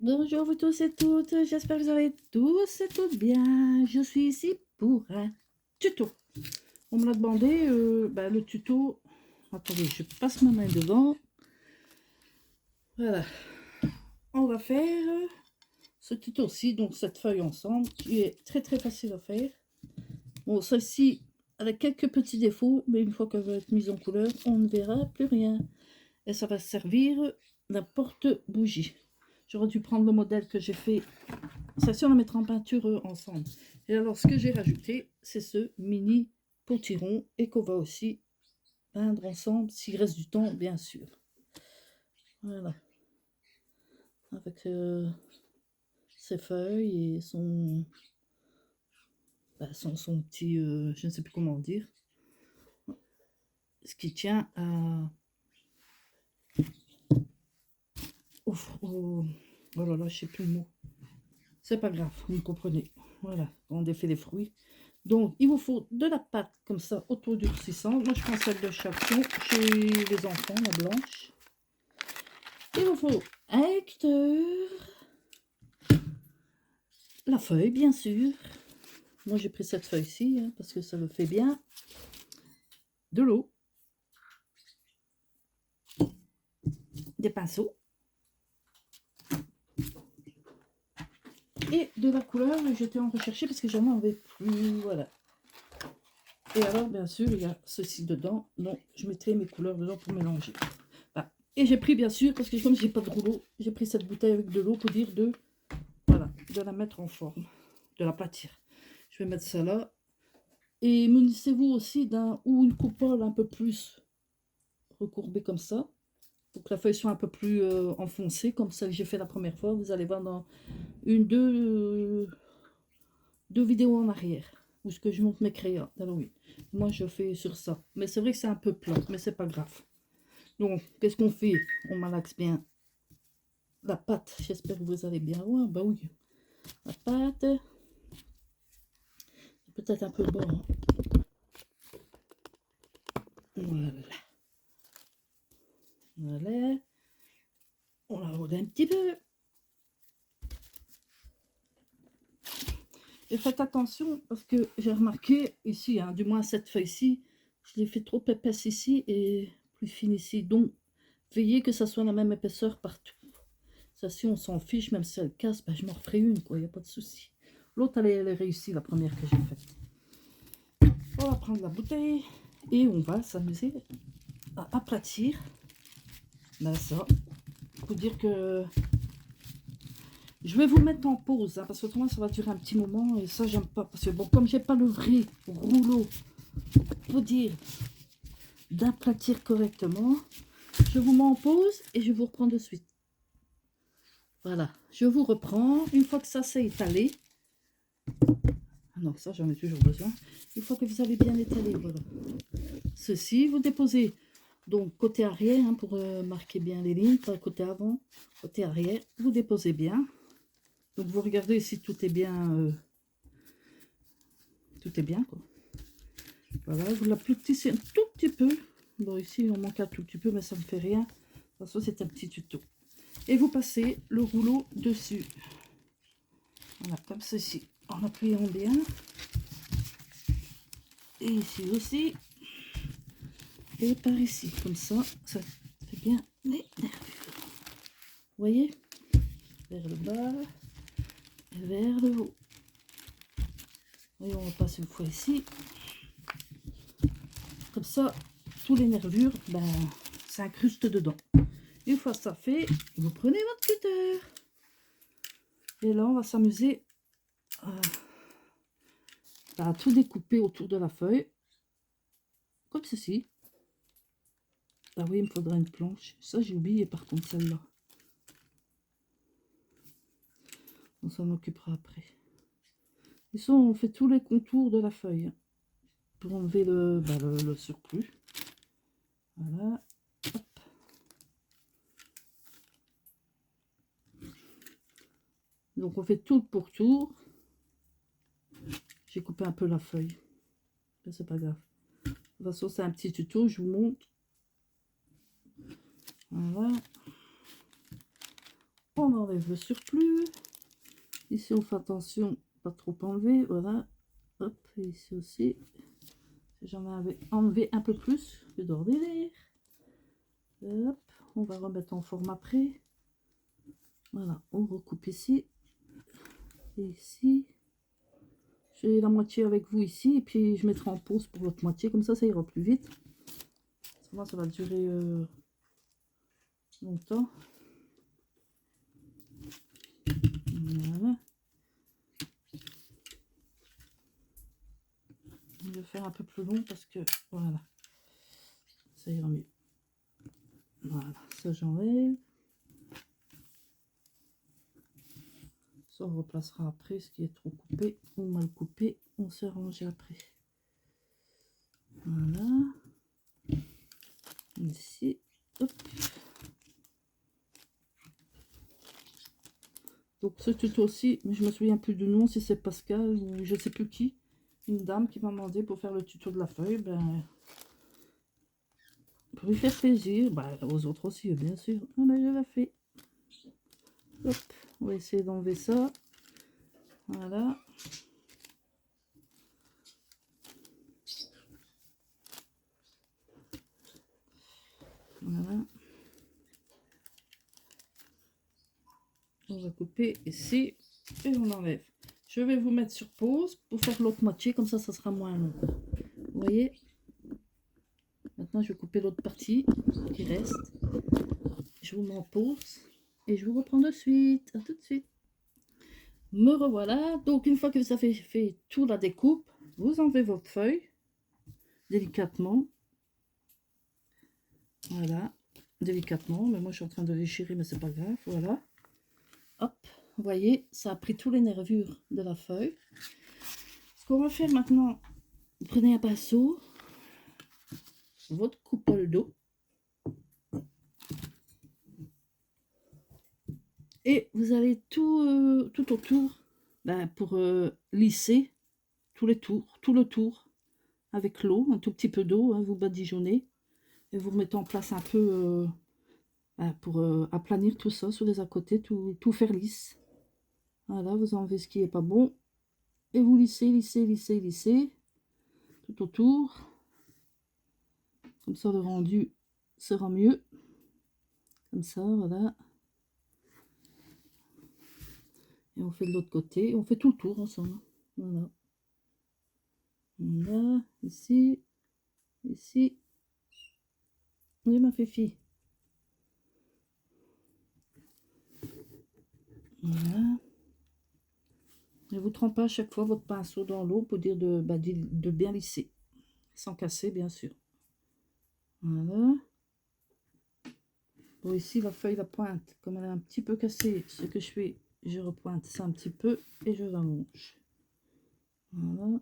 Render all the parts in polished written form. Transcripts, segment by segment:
Bonjour vous tous et toutes, j'espère que vous allez tous et toutes bien. Je suis ici pour un tuto. On me l'a demandé, le tuto. Attendez, je passe ma main devant. Voilà. On va faire ce tuto-ci, donc cette feuille ensemble, qui est très très facile à faire. Bon, celle-ci, elle a quelques petits défauts, mais une fois qu'elle va être mise en couleur, on ne verra plus rien. Et ça va servir d'un porte-bougie. J'aurais dû prendre le modèle que j'ai fait. Celle-ci, on la mettra en peinture ensemble. Et alors, ce que j'ai rajouté, c'est ce mini potiron et qu'on va aussi peindre ensemble, s'il reste du temps, bien sûr. Voilà. Avec ses feuilles et son petit, je ne sais plus comment dire, ce qui tient à... Oh là là, je sais plus le mot. C'est pas grave, vous me comprenez. Voilà, on défait les fruits. Donc, il vous faut de la pâte comme ça, autodurcissante. Moi, je prends celle de Chapon chez les enfants, la blanche. Il vous faut un lecteur, la feuille, bien sûr. Moi, j'ai pris cette feuille-ci, hein, parce que ça le fait bien. De l'eau. Des pinceaux. Et de la couleur, j'étais en rechercher parce que j'en avais plus, voilà. Et alors, bien sûr, il y a ceci dedans. Donc, je mettrai mes couleurs dedans pour mélanger. Voilà. Et j'ai pris, bien sûr, parce que comme j'ai pas de rouleau, j'ai pris cette bouteille avec de l'eau pour dire voilà, de la mettre en forme, de l'aplatir. Je vais mettre ça là. Et munissez-vous aussi d'un ou une coupole un peu plus recourbée comme ça, pour que la feuille soit un peu plus enfoncée, comme celle que j'ai fait la première fois. Vous allez voir dans deux vidéos en arrière, où ce que je montre mes crayons d'Halloween. Moi, je fais sur ça. Mais c'est vrai que c'est un peu plat, mais c'est pas grave. Donc, qu'est-ce qu'on fait? On malaxe bien la pâte. J'espère que vous allez bien voir. Bah oui, la pâte. Peut-être un peu bon. Voilà. Voilà. On la rôde un petit peu. Et faites attention parce que j'ai remarqué ici, hein, du moins cette feuille-ci, je l'ai fait trop épaisse ici et plus fine ici. Donc, veillez que ça soit la même épaisseur partout. Ça, si on s'en fiche, même si elle casse, ben, je m'en referai une, quoi, il n'y a pas de souci. L'autre, elle est réussie, la première que j'ai faite. On va prendre la bouteille et on va s'amuser à aplatir. Ben ça, faut dire que je vais vous mettre en pause, hein, parce que autrement ça va durer un petit moment et ça j'aime pas. Parce que bon, comme j'ai pas le vrai rouleau pour dire d'aplatir correctement, je vous mets en pause et je vous reprends de suite. Voilà, je vous reprends. Une fois que ça s'est étalé, non, ça j'en ai toujours besoin. Une fois que vous avez bien étalé, voilà. Ceci, vous déposez donc côté arrière, hein, pour marquer bien les lignes, pas côté avant, côté arrière, vous déposez bien. Donc vous regardez si tout est bien, quoi. Voilà, vous l'aplatissez un tout petit peu. Bon, ici, on manque un tout petit peu, mais ça ne fait rien. De toute façon, c'est un petit tuto. Et vous passez le rouleau dessus. Voilà, comme ceci, en appuyant bien. Et ici aussi. Et par ici, comme ça fait bien les nervures. Vous voyez? Vers le bas et vers le haut. Et on va passer une fois ici. Comme ça, tous les nervures, ben, s'incrustent dedans. Une fois ça fait, vous prenez votre cutter. Et là, on va s'amuser à tout découper autour de la feuille. Comme ceci. Ah oui, il me faudra une planche. Ça, j'ai oublié par contre celle-là. On s'en occupera après. Et ça, on fait tous les contours de la feuille. Pour enlever le surplus. Voilà. Hop. Donc, on fait tout pour tour. J'ai coupé un peu la feuille. Mais c'est pas grave. De toute façon, c'est un petit tuto, je vous montre. Voilà. On enlève le surplus. Ici, on fait attention, pas trop enlever. Voilà. Hop, et ici aussi. J'en avais enlevé un peu plus que d'ordinaire. Hop, on va remettre en forme après. Voilà, on recoupe ici. Et ici. J'ai la moitié avec vous ici. Et puis, je mettrai en pause pour l'autre moitié. Comme ça ira plus vite. Sinon, ça va durer longtemps. Voilà. Je vais faire un peu plus long parce que voilà, ça ira mieux. Voilà, ça j'enlève. Ça on replacera après ce qui est trop coupé ou mal coupé, on s'arrange après. Voilà. Ici, hop. Donc ce tuto aussi, mais je me souviens plus du nom, si c'est Pascal ou je sais plus qui, une dame qui m'a demandé pour faire le tuto de la feuille, ben pour lui faire plaisir, ben, aux autres aussi bien sûr. Ah ben je l'ai fait. Hop, on va essayer d'enlever ça. Voilà. Voilà. On va couper ici et on enlève. Je vais vous mettre sur pause pour faire l'autre moitié, comme ça sera moins long. Vous voyez? Maintenant, je vais couper l'autre partie qui reste. Je vous mets en pause et je vous reprends de suite. À tout de suite. Me revoilà. Donc, une fois que vous avez fait toute la découpe, vous enlevez votre feuille délicatement. Voilà, délicatement. Mais moi, je suis en train de déchirer, mais c'est pas grave. Voilà. Hop, vous voyez, ça a pris toutes les nervures de la feuille. Ce qu'on va faire maintenant, vous prenez un pinceau, votre coupole d'eau, et vous allez tout, tout autour, ben, pour lisser tout le tour, avec l'eau, un tout petit peu d'eau, hein, vous badigeonnez, et vous remettez en place un peu ben, pour aplanir tout ça sur les à côté, tout faire lisse. Voilà, vous enlevez ce qui n'est pas bon, et vous lissez, lissez, lissez, lissez, tout autour. Comme ça, le rendu sera mieux. Comme ça, voilà. Et on fait de l'autre côté. On fait tout le tour ensemble. Voilà. Là, ici, ici. Oui, ma fifi. Voilà. Ne vous trempez à chaque fois votre pinceau dans l'eau pour dire de bien lisser. Sans casser, bien sûr. Voilà. Bon, ici, la feuille, la pointe, comme elle est un petit peu cassée, ce que je fais, je repointe ça un petit peu et je l'allonge. Voilà.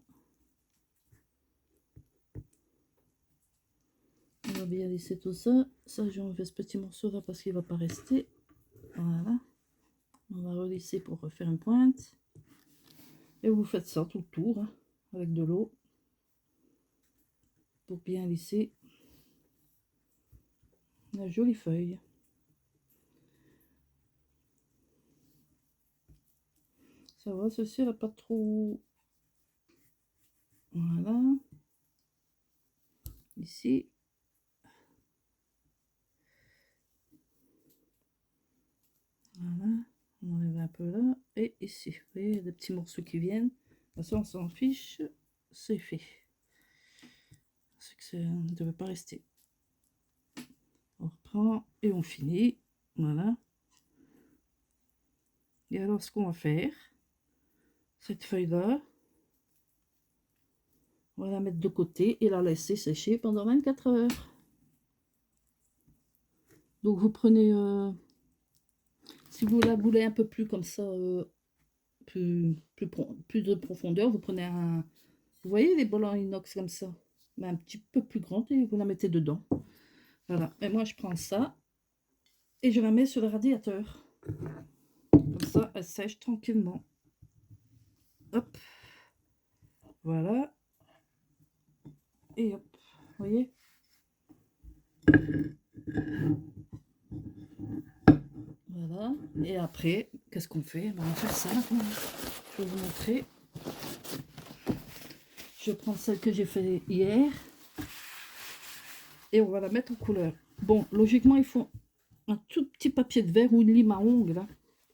On va bien lisser tout ça. Ça, j'ai enlevé ce petit morceau là parce qu'il ne va pas rester. Voilà. On va relisser pour refaire une pointe. Et vous faites ça tout le tour, hein, avec de l'eau. Pour bien lisser la jolie feuille. Ça va, ceci, elle n'a pas trop... Voilà. Ici. Voilà. On enlève un peu là. Et ici. Vous voyez, il y a des petits morceaux qui viennent. Ça, on s'en fiche. C'est fait. C'est que ça ne devait pas rester. On reprend et on finit. Voilà. Et alors, ce qu'on va faire, cette feuille-là, on va la mettre de côté et la laisser sécher pendant 24 heures. Donc, vous prenez... si vous la voulez un peu plus comme ça, plus de profondeur, vous prenez un... Vous voyez les bols en inox comme ça, mais un petit peu plus grand et vous la mettez dedans. Voilà. Et moi, je prends ça et je la mets sur le radiateur. Comme ça, elle sèche tranquillement. Hop. Voilà. Et hop. Vous voyez? Voilà. Voilà. Et après, qu'est-ce qu'on fait? Ben, on va faire ça maintenant. Je vais vous montrer. Je prends celle que j'ai fait hier. Et on va la mettre en couleur. Bon, logiquement, il faut un tout petit papier de verre ou une lime à ongles. Hein,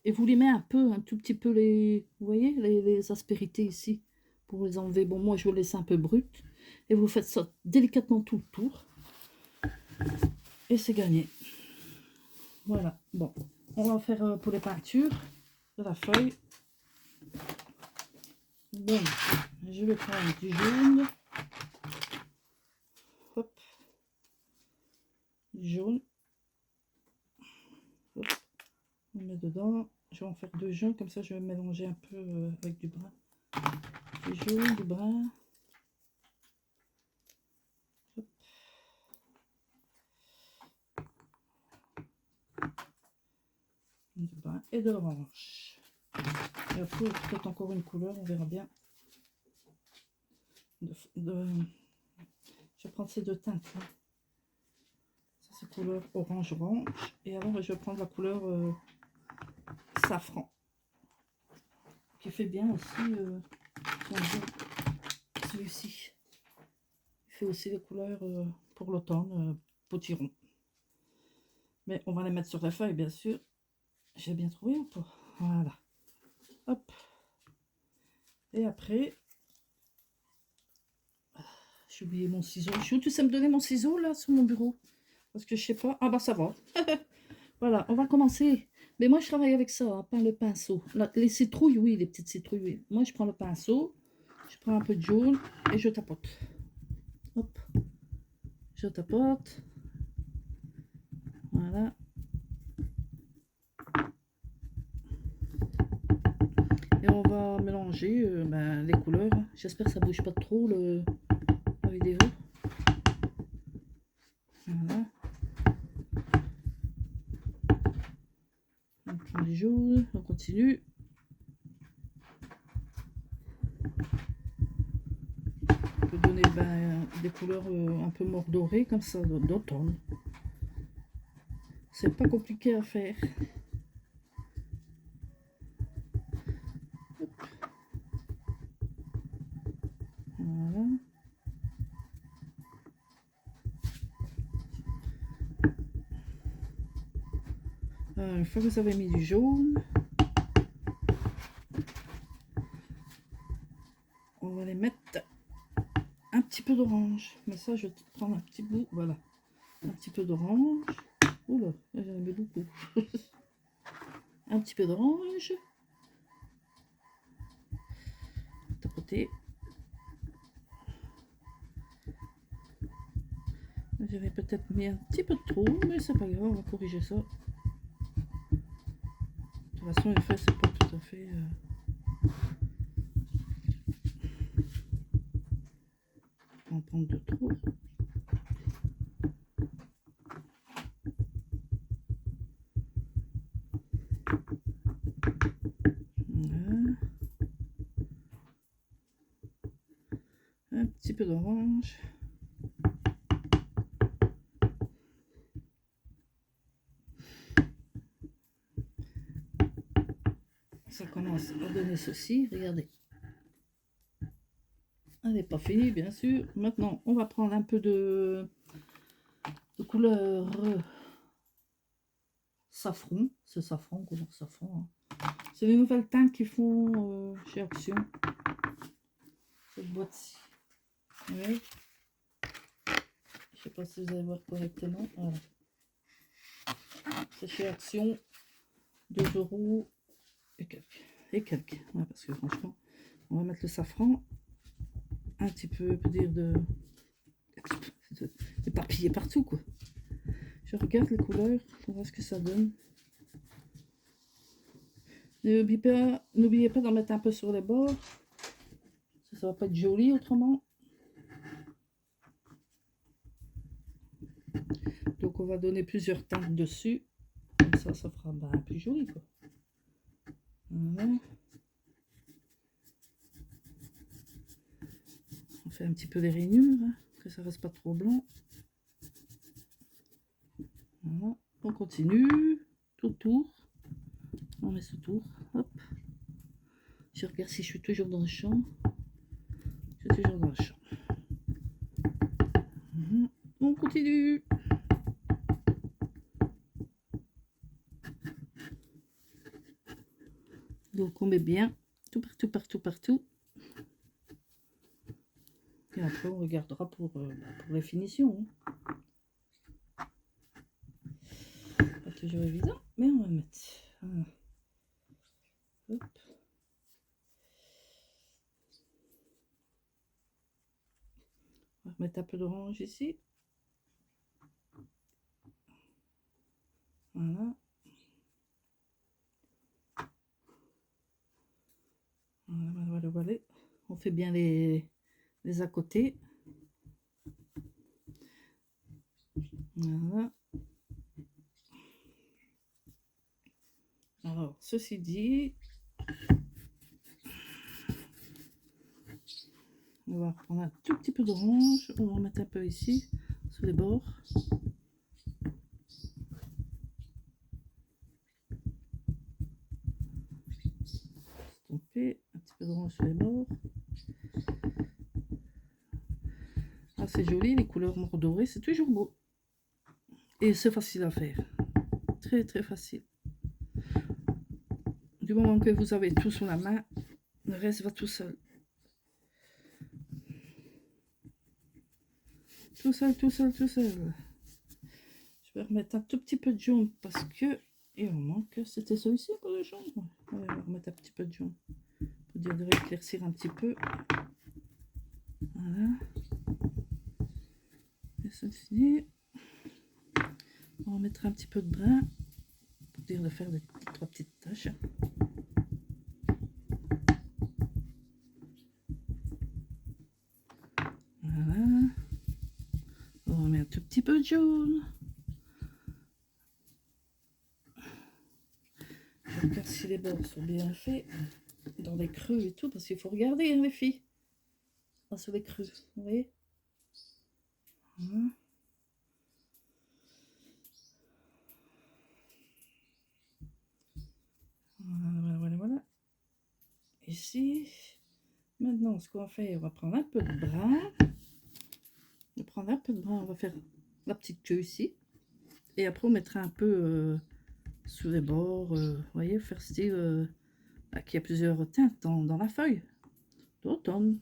et vous limez un tout petit peu les... Vous voyez, les aspérités ici. Pour les enlever. Bon, moi, je vais laisser un peu brut. Et vous faites ça délicatement tout le tour. Et c'est gagné. Voilà. Bon, on va faire pour les peintures de la feuille. Donc, je vais prendre du jaune. Hop. Du jaune. Hop. On met dedans. Je vais en faire 2 jaunes, comme ça je vais mélanger un peu avec du brun. Du jaune, du brun. Hop. Du brun et de l'orange. Et après, peut-être encore une couleur, on verra bien. Je vais prendre ces 2 teintes là. Ça c'est couleur orange-orange. Et alors je vais prendre la couleur safran. Qui fait bien aussi celui-ci. Il fait aussi les couleurs pour l'automne, potiron. Mais on va les mettre sur la feuille, bien sûr. J'ai bien trouvé ou pas? Voilà. Hop. Et après, j'ai oublié mon ciseau. Chou, tu sais me donner mon ciseau là sur mon bureau? Parce que je sais pas. Ah bah ça va. Voilà, on va commencer. Mais moi je travaille avec ça, hein, pas le pinceau. Là, les citrouilles, oui, les petites citrouilles, oui. Moi je prends le pinceau, je prends un peu de jaune et je tapote. Hop. Je tapote. Voilà. Et on va mélanger les couleurs. J'espère que ça bouge pas trop la vidéo. Voilà. On prend du jaune, on continue. On peut donner des couleurs un peu mordorées comme ça d'automne. C'est pas compliqué à faire. Hop. Voilà. Une fois que vous avez mis du jaune, on va les mettre un petit peu d'orange. Mais ça, je vais prendre un petit bout, voilà. Un petit peu d'orange. Oula, j'en ai mis beaucoup. Un petit peu d'orange. Tapoter. J'avais peut-être mis un petit peu de trop, mais c'est pas grave, on va corriger ça. De toute façon, une fois, c'est pas tout à fait... On va en prendre de trop. Voilà. Un petit peu d'orange. Ça commence à donner ceci, regardez. Elle n'est pas finie, bien sûr. Maintenant, on va prendre un peu de couleur safran. C'est safran, couleur safran. Hein. C'est les nouvelles teintes qu'ils font chez Action. Cette boîte-ci. Oui. Je sais pas si vous allez voir correctement. Voilà. C'est chez Action. 2 € et quelques. Et quelques. Ouais, parce que franchement, on va mettre le safran. Un petit peu, peut dire, de éparpillé partout, quoi. Je regarde les couleurs pour voir ce que ça donne. N'oubliez pas d'en mettre un peu sur les bords. Ça va pas être joli autrement. Donc on va donner plusieurs teintes dessus. Comme ça, ça fera plus joli, quoi. Voilà. On fait un petit peu les rainures, hein, que ça reste pas trop blanc. Voilà. On continue tout autour. On met ce tour. Hop. Je regarde si je suis toujours dans le champ. Je suis toujours dans le champ. On continue. Donc on met bien tout partout, partout, partout. Et après on regardera pour la finition. Pas toujours évident, mais on va mettre. Voilà. Hop. On va mettre un peu d'orange ici. Voilà. Voilà. On fait bien les à côté. Voilà. Alors, ceci dit, on va prendre un tout petit peu d'orange. On va en mettre un peu ici, sur les bords. Stomper, un petit peu d'orange sur les bords. Ah, c'est joli, les couleurs mordorées, c'est toujours beau. Et c'est facile à faire. Très, très facile. Du moment que vous avez tout sous la main, le reste va tout seul. Tout seul, tout seul, tout seul. Je vais remettre un tout petit peu de jaune parce que il en manque. C'était celui-ci pour le jaune. On va remettre un petit peu de jaune pour dire de éclaircir un petit peu. Voilà. Et ceci. On va mettre un petit peu de brun pour dire de faire des trois petites taches. Voilà. On remet un tout petit peu de jaune. Je regarde si les bords sont bien faits dans les creux et tout, parce qu'il faut regarder, hein, les filles. Ah, sur les creux, vous voyez. Voilà. Ici. Maintenant, ce qu'on va faire, on va prendre un peu de brun. On va faire la petite queue ici. Et après, on mettra un peu sur les bords, vous voyez, faire style qu'il y a plusieurs teintes dans la feuille d'automne.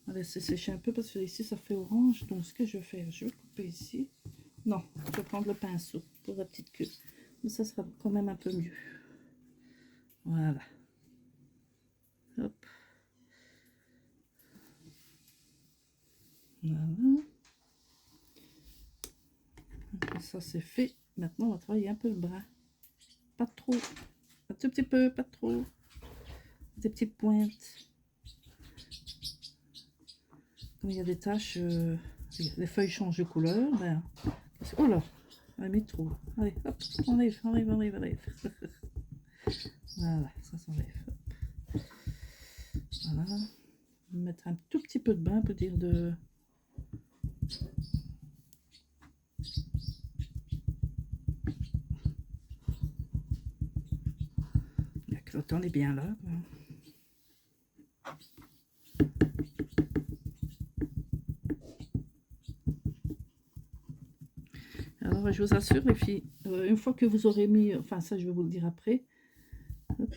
On va laisser sécher un peu parce que ici, ça fait orange. Donc, ce que je vais faire, je vais couper ici. Non, je vais prendre le pinceau pour la petite queue. Mais ça sera quand même un peu mieux. Voilà. Hop. Voilà. Après ça, c'est fait. Maintenant, on va travailler un peu le brun. Pas trop. Un tout petit peu, pas trop. Des petites pointes. Comme il y a des taches, les feuilles changent de couleur. Ben, oh là, on a mis trop. Allez, hop, enlève. Voilà, ça s'enlève. Voilà. On va mettre un tout petit peu de bain pour dire de... L'automne est bien là. Alors, je vous assure, les filles, une fois que vous aurez mis... Enfin, ça, je vais vous le dire après. Hop.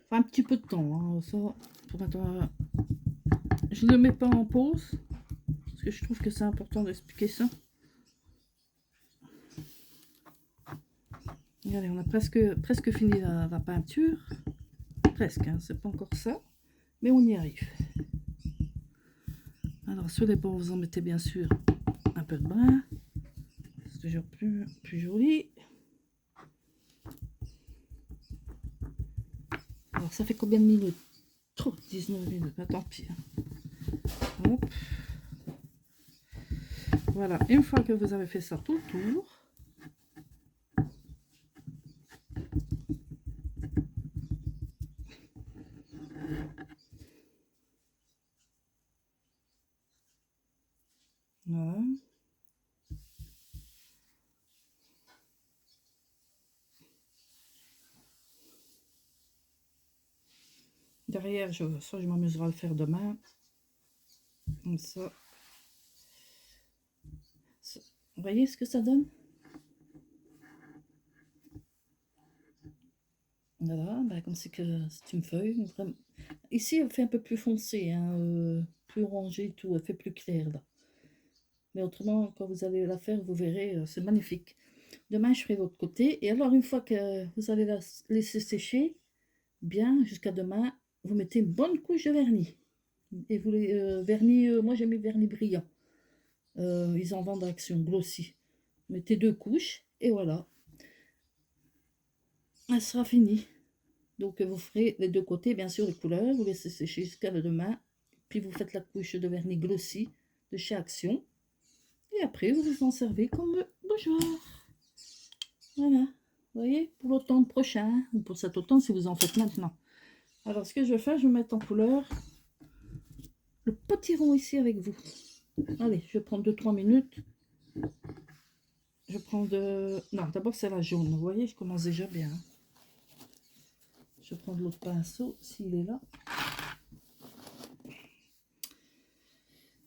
Enfin, un petit peu de temps. Hein, ça, pour maintenant, je ne le mets pas en pause. Parce que je trouve que c'est important d'expliquer ça. Regardez, on a presque fini la peinture. Presque, hein, c'est pas encore ça. Mais on y arrive. Alors, sur les bords, vous en mettez bien sûr un peu de brun. C'est toujours plus joli. Alors, ça fait combien de minutes? Trop, 19 minutes. Bah, tant pis. Hein. Hop. Voilà, une fois que vous avez fait ça tout le tour, Voilà. Derrière, ça, je m'amuserai à le faire demain. Comme ça. Vous voyez ce que ça donne? Voilà, bah, comme c'est que c'est une feuille. Vraiment. Ici, elle fait un peu plus foncé, hein, plus orangé et tout, elle fait plus claire là. Mais autrement, quand vous allez la faire, vous verrez, c'est magnifique. Demain, je ferai votre côté. Et alors, une fois que vous allez la laisser sécher, bien, jusqu'à demain, vous mettez une bonne couche de vernis. Et vous les vernis, moi j'ai mis vernis brillant. Ils en vendent à Action, Glossy. Mettez 2 couches et voilà. Elle sera finie. Donc vous ferez les 2 côtés, bien sûr, les couleurs. Vous laissez sécher jusqu'à le demain. Puis vous faites la couche de vernis Glossy de chez Action. Et après, vous vous en servez comme bonjour. Voilà. Vous voyez, pour l'automne prochain, ou pour cet automne si vous en faites maintenant. Alors, ce que je vais faire, je vais mettre en couleur le potiron ici avec vous. Allez, je vais prendre 2-3 minutes. Je prends de... Non, d'abord c'est la jaune. Vous voyez, je commence déjà bien. Je prends de l'autre pinceau, s'il est là.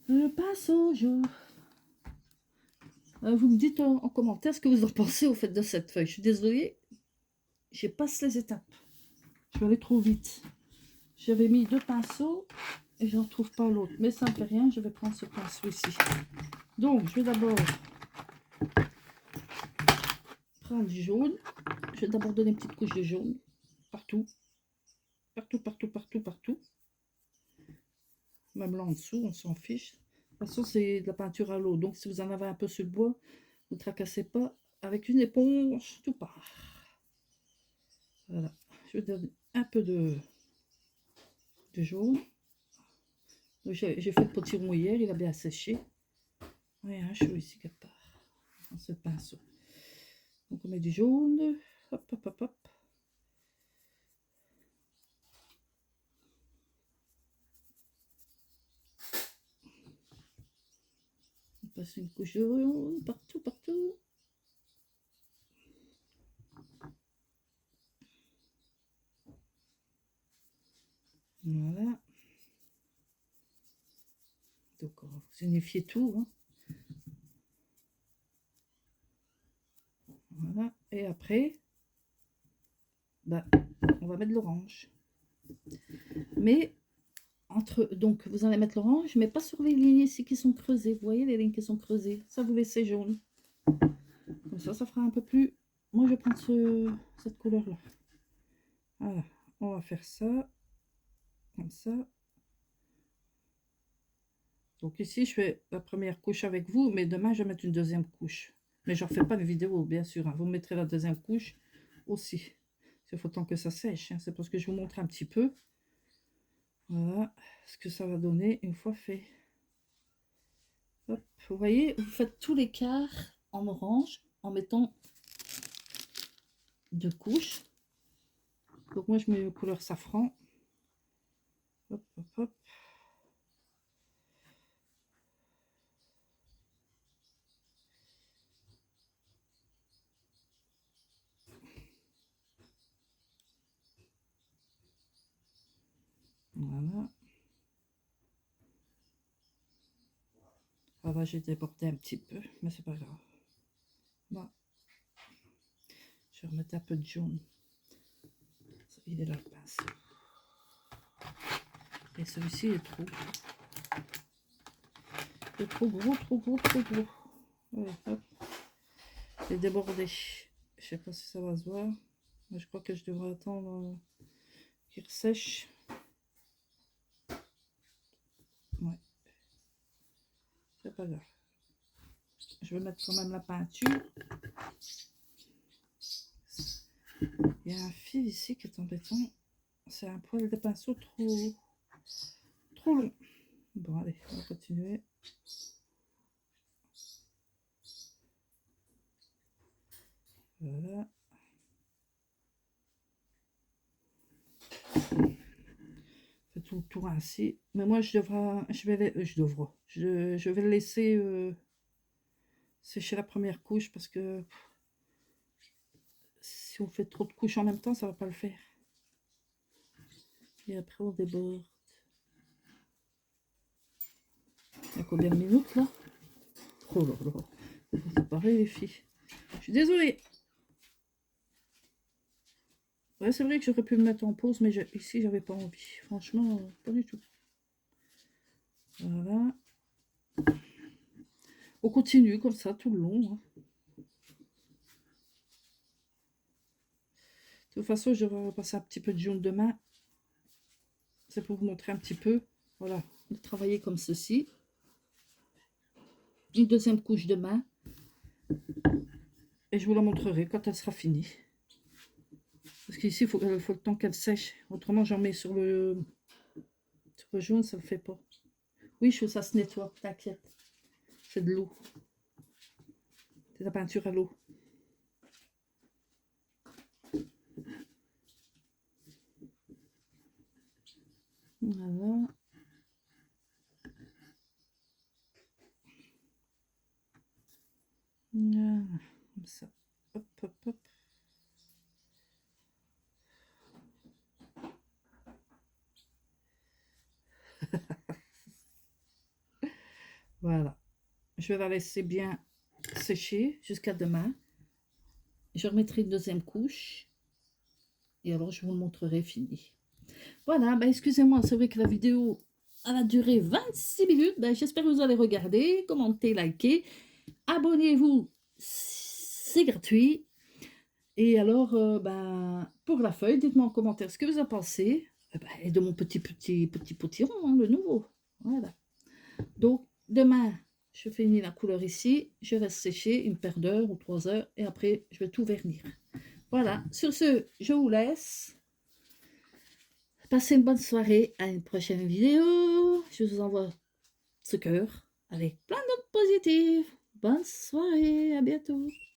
Le pinceau jaune. Vous me dites en commentaire ce que vous en pensez au fait de cette feuille. Je suis désolée, j'ai passé les étapes. Je vais aller trop vite. J'avais mis 2 pinceaux et je ne retrouve pas l'autre. Mais ça ne fait rien, je vais prendre ce pinceau ici. Donc, je vais d'abord prendre du jaune. Je vais d'abord donner une petite couche de jaune. Partout. Partout, partout, partout, partout. Même là en dessous, on s'en fiche. De toute façon, c'est de la peinture à l'eau. Donc, si vous en avez un peu sur le bois, ne tracassez pas. Avec une éponge, tout part. Voilà. Je vais donner un peu de jaune. J'ai fait le potiron hier, il a bien séché. Il y a un chaud ici quelque part. Dans ce pinceau. Donc, on met du jaune. Hop, hop, hop, hop. On passe une couche de jaune partout, partout. Voilà. Donc, on va vous unifier tout. Hein. Voilà. Et après, bah, on va mettre l'orange. Mais, donc, vous allez mettre l'orange, mais pas sur les lignes ici qui sont creusées. Vous voyez les lignes qui sont creusées. Ça, vous laissez jaune. Comme ça fera un peu plus... Moi, je vais prendre cette couleur-là. Voilà. On va faire ça. Comme ça. Donc ici, je fais la première couche avec vous, mais demain, je vais mettre une deuxième couche. Mais je ne refais pas de vidéo, bien sûr. Hein. Vous mettrez la deuxième couche aussi. Il faut tant que ça sèche. Hein. C'est parce que je vous montre un petit peu. Voilà ce que ça va donner une fois fait. Hop. Vous voyez, vous faites tous les quarts en orange en mettant 2 couches. Donc moi, je mets couleur safran. Hop, hop, hop. Voilà. Ah bah, j'ai débordé un petit peu, mais c'est pas grave. Bon. Je vais remettre un peu de jaune. Il est là le pinceau. Et celui-ci est trop. Il est trop gros, trop gros, trop gros. Ouais, hop. Il est débordé. Je sais pas si ça va se voir. Mais je crois que je devrais attendre qu'il ressèche. Ouais. C'est pas grave. Je vais mettre quand même la peinture. Il y a un fil ici qui est embêtant. C'est un poil de pinceau trop long. Bon, allez, on va continuer. Voilà. Fait tout le tour ainsi. Mais moi, je Je vais le laisser sécher la première couche parce que si on fait trop de couches en même temps, ça va pas le faire. Et après, on déborde. Il y a combien de minutes là? Oh là là, c'est pareil les filles. Je suis désolée. Ouais, c'est vrai que j'aurais pu me mettre en pause, mais ici, j'avais pas envie. Franchement, pas du tout. Voilà. On continue comme ça tout le long. Hein. De toute façon, je vais repasser un petit peu de jaune demain. C'est pour vous montrer un petit peu. Voilà, de travailler comme ceci. Une deuxième couche demain. Et je vous la montrerai quand elle sera finie. Parce qu'ici, il faut le temps qu'elle sèche. Autrement, j'en mets sur le jaune, ça ne le fait pas. Oui, ça se nettoie, t'inquiète. C'est de l'eau. C'est de la peinture à l'eau. Voilà. Voilà. Comme ça. Hop, hop, hop. Voilà. Je vais la laisser bien sécher jusqu'à demain. Je remettrai une deuxième couche. Et alors, je vous le montrerai fini. Voilà, bah excusez-moi, c'est vrai que la vidéo elle a duré 26 minutes. Bah, j'espère que vous allez regarder, commenter, liker. Abonnez-vous, c'est gratuit. Et alors, pour la feuille, dites-moi en commentaire ce que vous en pensez. Et de mon petit potiron, hein, le nouveau. Voilà. Donc, demain, je finis la couleur ici. Je laisse sécher une paire d'heures ou 3 heures. Et après, je vais tout vernir. Voilà. Sur ce, je vous laisse. Passez une bonne soirée. À une prochaine vidéo. Je vous envoie ce cœur avec plein de notes positives. Bonne soirée. À bientôt.